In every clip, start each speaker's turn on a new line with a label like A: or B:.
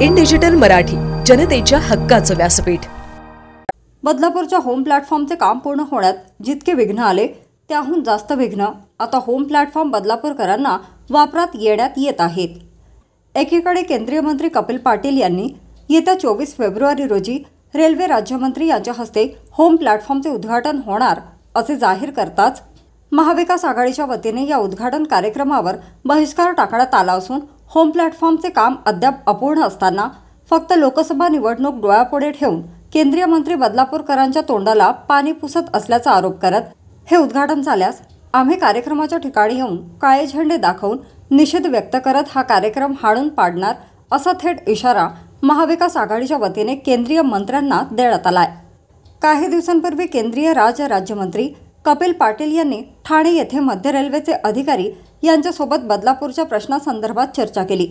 A: In digital Marathi, जनतेच्या हक्काचं व्यासपीठ।
B: बदलापूरच्या होम प्लॅटफॉर्मचे काम पूर्ण होण्यात जितके विघ्न आले त्याहून जास्त विघ्न आता होम प्लॅटफॉर्म बदलापूरकरांना वापरात येण्यात येत आहेत। एकीकडे केंद्रीय मंत्री कपिल पाटील यांनी येत्या 24 फेब्रुवारी रोजी रेल्वे राज्यमंत्री यांच्या हस्ते होम प्लॅटफॉर्मचे उद्घाटन होणार असे जाहीर करताच महाविकास आघाडीच्या वतीने या उद्घाटन कार्यक्रमावर बहिष्कार टाकण्यात आला असून होम प्लॅटफॉर्मचे काम अद्याप अपूर्ण असताना फक्त लोकसभा निवडणूक डोळ्यापुढे ठेवून केंद्रीय मंत्री बदलापूरकरांच्या तोंडाला पाणी पुसत असल्याचा आरोप करत हे उद्घाटन झाल्यास आम्ही कार्यक्रमाच्या ठिकाणी येऊन काळे झेंडे दाखवून निषेध व्यक्त करत हा कार्यक्रम हाणून पाडणार असा थेट इशारा महाविकास आघाडीच्या वतीने केंद्रीय मंत्र्यांना देण्यात आलाय। काही दिवसांपूर्वी केंद्रीय राज्यमंत्री कपिल पाटील यांनी ठाणे येथे मध्य रेल्वेचे अधिकारी यांच्यासोबत बदलापूरच्या प्रश्नासंदर्भात चर्चा केली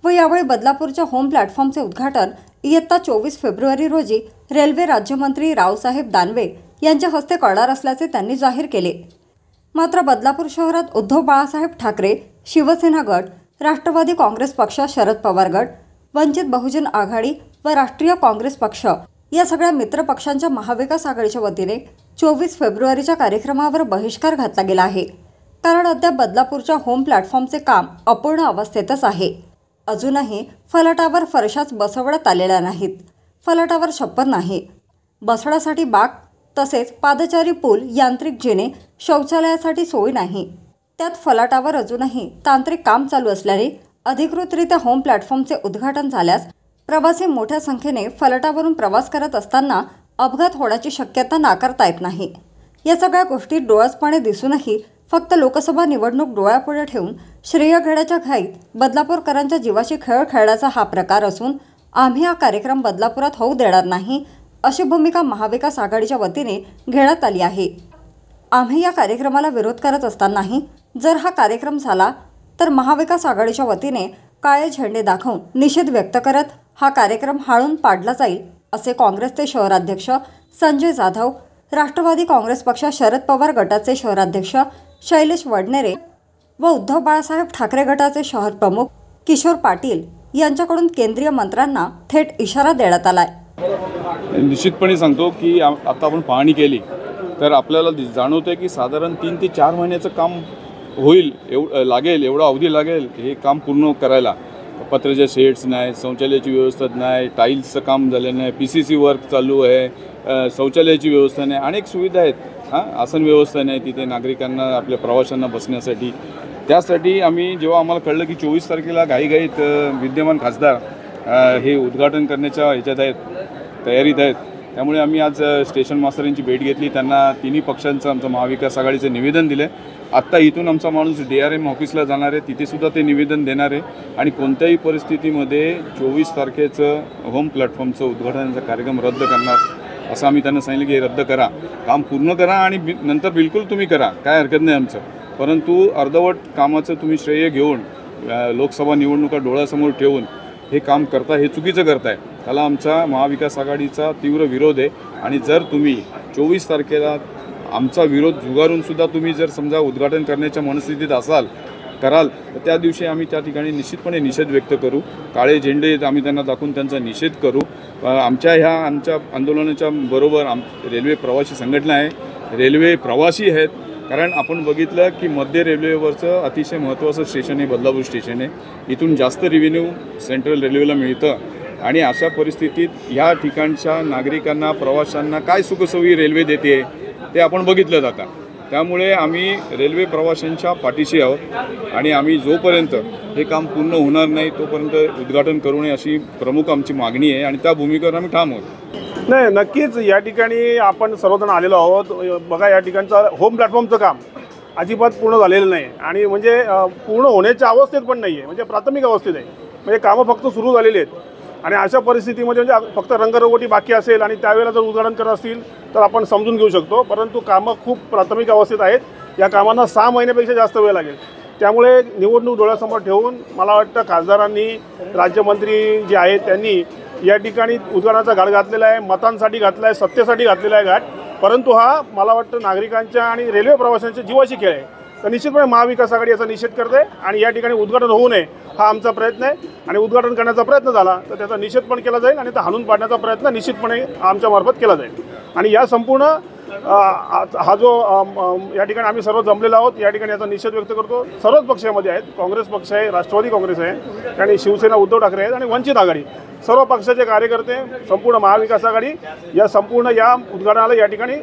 B: व यावेळी बदलापूरच्या होम प्लॅटफॉर्मचे उद्घाटन इयत्ता 24 फेब्रुवारी रोजी रेल्वे राज्यमंत्री रावसाहेब दानवे यांच्या हस्ते करणार असल्याचे त्यांनी जाहीर केले। मात्र बदलापूर शहरात उद्धव बाळासाहेब ठाकरे, शिवसेना गट, राष्ट्रवादी काँग्रेस पक्ष, शरद पवार गट, वंचित बहुजन आघाडी व राष्ट्रीय काँग्रेस पक्ष या सगळ्या मित्र पक्षांच्या महाविकास आघाडीच्या वतीने 24 फेब्रुवारीच्या कार्यक्रमावर बहिष्कार घातला गेला आहे। कारण अद्याप बदलापूरच्या होम प्लॅटफॉर्मचे काम अपूर्ण अवस्थेतच आहे। अजूनही फलाटावर फरशाच बसवण्यात आलेल्या नाहीत, फलाटावर छप्पर नाही, बसण्यासाठी बाक तसेच पादचारी पूल, यांत्रिक जिने, शौचालयासाठी सोय नाही। त्यात फलाटावर अजूनही तांत्रिक काम चालू असल्याने अधिकृतरित्या होम प्लॅटफॉर्मचे उद्घाटन झाल्यास प्रवासी मोठ्या संख्येने फलाटावरून प्रवास करत असताना अपघात होण्याची शक्यता नाकारता येत नाही। या सगळ्या गोष्टी डोळसपणे दिसूनही फक्त लोकसभा निवडणूक डोळ्यापुढे ठेवून श्रेय घेण्याच्या घाईत बदलापूरकरांच्या जीवाशी खेळ खेळण्याचा हा प्रकार असून आम्ही हा कार्यक्रम बदलापुरात होऊ देणार नाही अशी भूमिका महाविकास आघाडीच्या वतीने घेण्यात आली आहे। आम्ही या कार्यक्रमाला विरोध करत असतानाही जर हा कार्यक्रम झाला तर महाविकास आघाडीच्या वतीने काळे झेंडे दाखवून निषेध व्यक्त करत हा कार्यक्रम हाणून पाडला जाईल असे काँग्रेसचे शहराध्यक्ष संजय जाधव, राष्ट्रवादी काँग्रेस पक्ष शरद पवार गटाचे शहराध्यक्ष शैलेश वडनेरे व उद्धव बाळासाहेब ठाकरे गटाचे शहर प्रमुख किशोर पाटील यांच्याकडून केंद्रीय मंत्र्यांना थेट इशारा देण्यात आलाय।
C: निश्चितपणे सांगतो की आता आपण पाहणी केली तर आपल्याला जाणवतंय की साधारण 3 ते 4 महिन्याचं काम होईल, लागेल एवढा अवधी लागेल हे काम पूर्ण करायला। पत्र्याचे शेड्स नाही, शौचालयाची व्यवस्था नाही, टाईल्सचं काम झालं नाही, PCC वर्क चालू आहे, शौचालयाची व्यवस्था नाही, अनेक सुविधा आहेत। आसन व्यवस्था नाही तिथे नागरिकांना आपल्या प्रवाशांना बसण्यासाठी। त्यासाठी आम्ही जेव्हा आम्हाला कळलं की 24 तारखेला घाईघाईत विद्यमान खासदार हे उद्घाटन करण्याच्या ह्याच्यात आहेत, तयारीत आहेत, त्यामुळे आम्ही आज स्टेशन मास्टरांची भेट घेतली, त्यांना तिन्ही पक्षांचं आमचं महाविकास आघाडीचं निवेदन दिलं। आत्ता इथून आमचा माणूस DRM ऑफिसला जाणार आहे, तिथेसुद्धा ते निवेदन देणार आहे आणि कोणत्याही परिस्थितीमध्ये 24 तारखेचं होम प्लॅटफॉर्मचं उद्घाटनाचा कार्यक्रम रद्द करणार असं आम्ही त्यांना सांगितलं की रद्द करा, काम पूर्ण करा आणि नंतर बिलकुल तुम्ही करा, काय हरकत नाही आमचं, परंतु अर्धवट कामाचं तुम्ही श्रेय घेऊन लोकसभा निवडणुका डोळ्यासमोर ठेवून हे काम करता, हे चुकीचं करताय, त्याला आमचा महाविकास आघाडीचा तीव्र विरोध आहे। आणि जर तुम्ही 24 तारखेला आमचा विरोध झुगारूनसुद्धा तुम्ही जर समजा उद्घाटन करण्याच्या मनस्थितीत कराल तर त्या दिवशी आम्ही त्या ठिकाणी निश्चितपणे निषेध व्यक्त करू, काळे झेंडे आम्ही त्यांना दाखवून त्यांचा निषेध करू। आमच्या आंदोलनाच्या बरोबर रेल्वे प्रवासी संघटना आहे, रेल्वे प्रवासी आहेत, कारण आपण बघितलं की मध्य रेल्वेवरचं अतिशय महत्त्वाचं स्टेशन आहे बदलापूर स्टेशन आहे, इथून जास्त रेव्हेन्यू सेंट्रल रेल्वेला मिळतं आणि अशा परिस्थितीत ह्या ठिकाणच्या नागरिकांना प्रवाशांना काय सुखसोयी रेल्वे देते ते आपण बघितलं जातं। त्यामुळे आम्ही रेल्वे प्रवाशांच्या पाठीशी आहोत आणि आम्ही जोपर्यंत हे काम पूर्ण होणार नाही तोपर्यंत उद्घाटन करू नये अशी प्रमुख आमची मागणी आहे आणि त्या भूमिकेवर आम्ही ठाम आहोत।
D: नाही, नक्कीच या ठिकाणी आपण सर्वजण आलेलो आहोत। बघा, या ठिकाणचं होम प्लॅटफॉर्मचं काम अजिबात पूर्ण झालेलं नाही आणि म्हणजे पूर्ण होण्याच्या अवस्थेत पण नाही आहे, म्हणजे प्राथमिक अवस्थेत आहे, म्हणजे कामं फक्त सुरू झालेली आहेत आणि अशा परिस्थितीमध्ये म्हणजे फक्त रंगरंगोटी बाकी असेल आणि त्यावेळेला जर उद्घाटन करत असतील तर आपण समजून घेऊ शकतो, परंतु कामं खूप प्राथमिक अवस्थेत आहेत। या कामांना 6 महिन्यापेक्षा जास्त वेळ लागेल। त्यामुळे निवडणूक डोळ्यासमोर ठेवून मला वाटतं खासदारांनी, राज्यमंत्री जे आहेत त्यांनी या ठिकाणी उद्घाटनाचा घाट घातलेला आहे, मतांसाठी घातला आहे, सत्तेसाठी घातलेला आहे घाट, परंतु हा मला वाटतं नागरिकांच्या आणि रेल्वे प्रवाशांच्या जीवाची खेळ आहे। तर निश्चितपणे महाविकास आघाडी याचा निषेध करते आणि या ठिकाणी उद्घाटन होऊ नये हा आमचा प्रयत्न आहे आणि उद्घाटन करण्याचा प्रयत्न झाला तर त्याचा निषेध पण केला जाईल आणि तो हाणून पाडण्याचा प्रयत्न निश्चितपणे आमच्यामार्फत केला जाईल. आणि या संपूर्ण हा जो या ठिकाणी आम्ही सर्व जमलेलो आहोत, या ठिकाणी याचा निषेध व्यक्त करतो. सर्वच पक्षामध्ये आहेत, काँग्रेस पक्ष आहे, राष्ट्रवादी काँग्रेस आहे आणि शिवसेना उद्धव ठाकरे आहेत आणि वंचित आघाडी, सर्व पक्षाचे कार्यकर्ते, संपूर्ण महाविकास आघाडी या संपूर्ण या उद्घाटनाला या ठिकाणी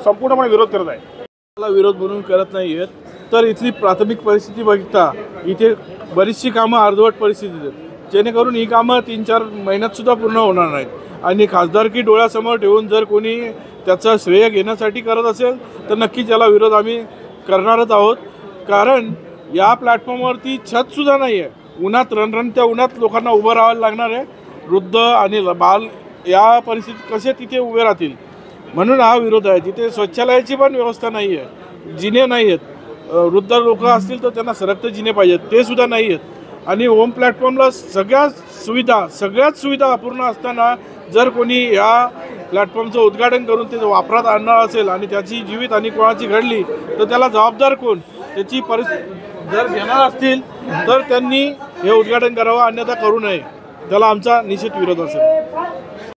D: संपूर्णपणे विरोध करत आहे.
E: विरोध म्हणून करत नाही आहेत, तर इथली प्राथमिक परिस्थिती बघता इथे बरीचशी कामं अर्धवट परिस्थितीत आहेत, जेणेकरून ही कामं 3-4 महिन्यातसुद्धा पूर्ण होणार नाहीत. आणि खासदारकी डोळ्यासमोर ठेवून जर कोणी त्याचा श्रेय घेण्यासाठी करत असेल तर नक्कीच याला विरोध आम्ही करणारच आहोत. कारण या प्लॅटफॉर्मवरती छतसुद्धा नाही आहे, उन्हात रणरणत्या उन्हात लोकांना उभं राहायला लागणार आहे. वृद्ध आणि बाल या परिस्थितीत कसे तिथे उभे राहतील, म्हणून हा विरोध आहे. तिथे शौचालयाची पण व्यवस्था नाही आहे, जिने नाही आहेत, वृद्ध लोक असतील तर त्यांना सरकते जिने पाहिजेत, ते सुद्धा नाही आहेत. आणि होम प्लॅटफॉर्मला सगळ्याच सुविधा अपूर्ण असताना जर कोणी या प्लॅटफॉर्मचं उद्घाटन करून ते वापरात आणणार असेल आणि त्याची जीवितहानी कोणाची घडली तर त्याला जबाबदार कोण, त्याची परिस्थिती जर घेणार असतील तर त्यांनी हे उद्घाटन करावं, अन्यथा करू नये. त्याला आमचा निश्चित विरोध असेल.